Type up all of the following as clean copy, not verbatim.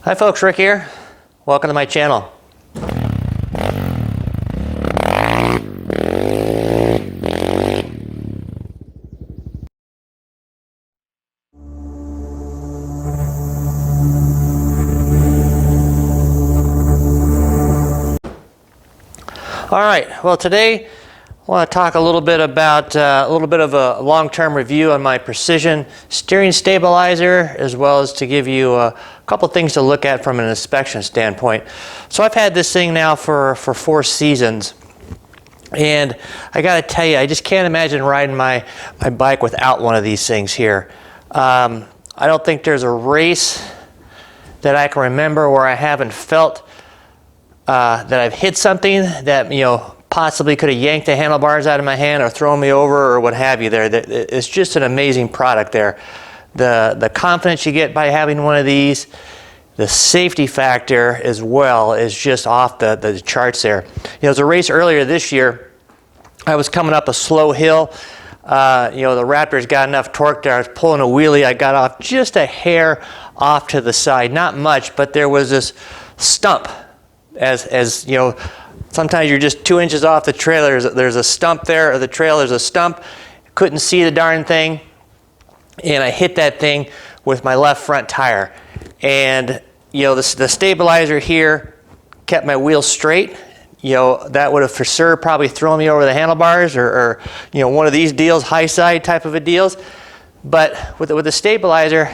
Hi folks, Rick here. Welcome to my channel. All right, well today I want to talk a little bit about a little bit of a long-term review on my precision steering stabilizer, as well as to give you a couple things to look at from an inspection standpoint. So I've had this thing now for 4 seasons, and I got to tell you, I just can't imagine riding my bike without one of these things here. I don't think there's a race that I can remember where I haven't felt that I've hit something that, possibly could have yanked the handlebars out of my hand or thrown me over or what have you there. It's just an amazing product there. The confidence you get by having one of these, the safety factor as well is just off the charts there. There's a race earlier this year. I was coming up a slow hill. The Raptor's got enough torque there. I was pulling a wheelie. I got off just a hair off to the side. Not much, but there was this stump. As you know, sometimes you're just 2 inches off the trailer. There's a stump there, or the trailer's a stump. Couldn't see the darn thing, and I hit that thing with my left front tire. And the stabilizer here kept my wheel straight. That would have for sure probably thrown me over the handlebars, or one of these deals, high side type of a deals. But with the stabilizer,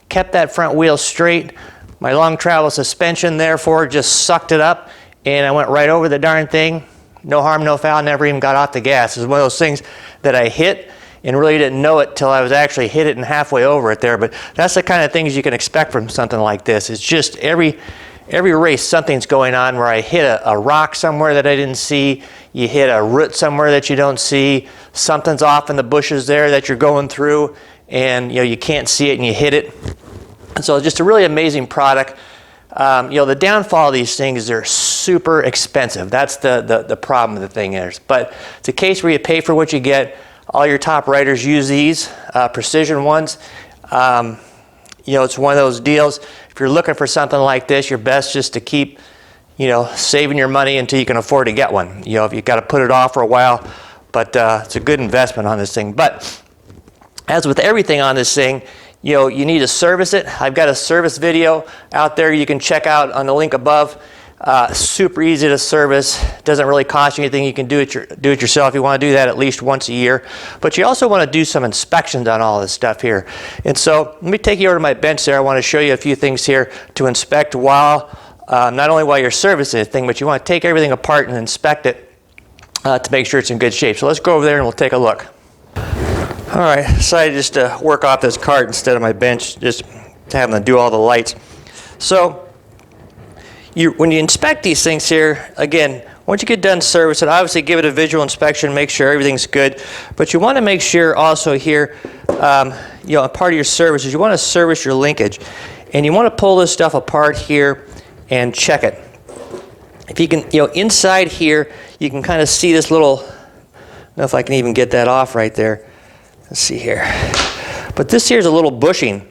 kept that front wheel straight. My long travel suspension, therefore, just sucked it up, and I went right over the darn thing. No harm, no foul, never even got off the gas. It was one of those things that I hit and really didn't know it till I was actually hit it and halfway over it there. But that's the kind of things you can expect from something like this. It's just every race, something's going on where I hit a rock somewhere that I didn't see. You hit a root somewhere that you don't see. Something's off in the bushes there that you're going through, and you can't see it and you hit it. So just a really amazing product. The downfall of these things is they're super expensive. That's the problem the thing is. But it's a case where you pay for what you get. All your top riders use these precision ones. It's one of those deals. If you're looking for something like this, you're best just to keep, saving your money until you can afford to get one. If you've got to put it off for a while, but it's a good investment on this thing. But as with everything on this thing, you need to service it. I've got a service video out there you can check out on the link above. Super easy to service. Doesn't really cost you anything. You can do it yourself. You want to do that at least once a year. But you also want to do some inspections on all this stuff here. And so let me take you over to my bench there. I want to show you a few things here to inspect not only while you're servicing the thing, but you want to take everything apart and inspect it to make sure it's in good shape. So let's go over there and we'll take a look. All right, decided just to work off this cart instead of my bench, just having to do all the lights. So when you inspect these things here, again, once you get done servicing, obviously give it a visual inspection, make sure everything's good. But you want to make sure also here, a part of your service is you want to service your linkage. And you want to pull this stuff apart here and check it. If you can, inside here, you can kind of see this little, I don't know if I can even get that off right there. Let's see here. But this here's a little bushing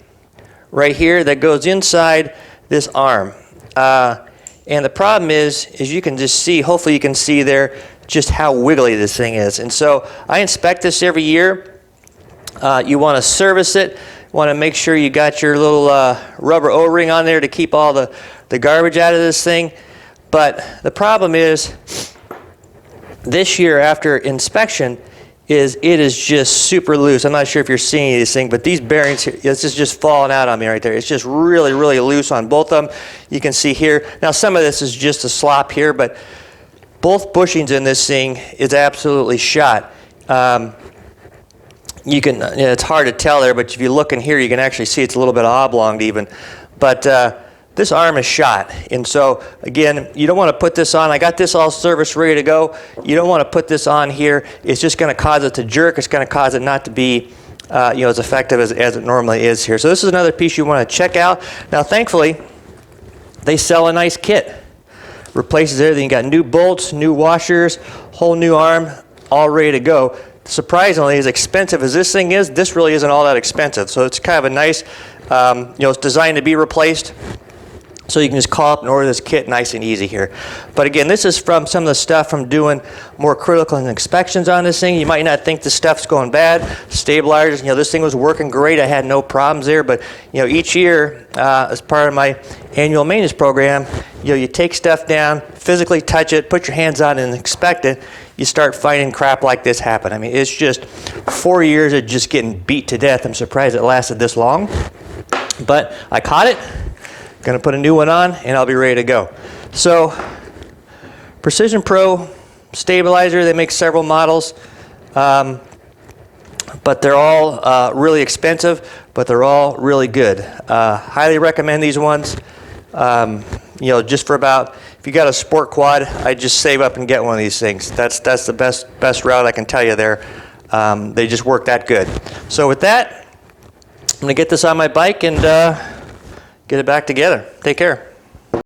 right here that goes inside this arm. And the problem is you can just see, hopefully you can see there, just how wiggly this thing is. And so I inspect this every year. You want to service it. You want to make sure you got your little rubber O-ring on there to keep all the garbage out of this thing. But the problem is, this year after inspection, it is just super loose. I'm not sure if you're seeing this thing, but these bearings here, this is just falling out on me right there. It's just really, really loose on both of them. You can see here. Now some of this is just a slop here, but both bushings in this thing is absolutely shot. It's hard to tell there, but if you look in here, you can actually see it's a little bit oblonged even. But this arm is shot, and so again, you don't want to put this on. I got this all serviced, ready to go. You don't want to put this on here. It's just going to cause it to jerk. It's going to cause it not to be as effective as it normally is here. So this is another piece you want to check out. Now thankfully, they sell a nice kit. Replaces everything. You got new bolts, new washers, whole new arm, all ready to go. Surprisingly, as expensive as this thing is, this really isn't all that expensive. So it's kind of a nice, it's designed to be replaced. So you can just call up and order this kit nice and easy here. But again, this is from some of the stuff from doing more critical inspections on this thing. You might not think the stuff's going bad. Stabilizers, you know, this thing was working great. I had no problems there. But, you know, each year, as part of my annual maintenance program, you know, you take stuff down, physically touch it, put your hands on it and inspect it. You start finding crap like this happen. I mean, it's just 4 years of just getting beat to death. I'm surprised it lasted this long. But I caught it. Going to put a new one on, and I'll be ready to go. So, Precision Pro stabilizer, they make several models, but they're all really expensive, but they're all really good. Highly recommend these ones. You know, just for about, if you got a sport quad, I just save up and get one of these things. That's the best route I can tell you there. They just work that good. So with that, I'm going to get this on my bike and get it back together. Take care.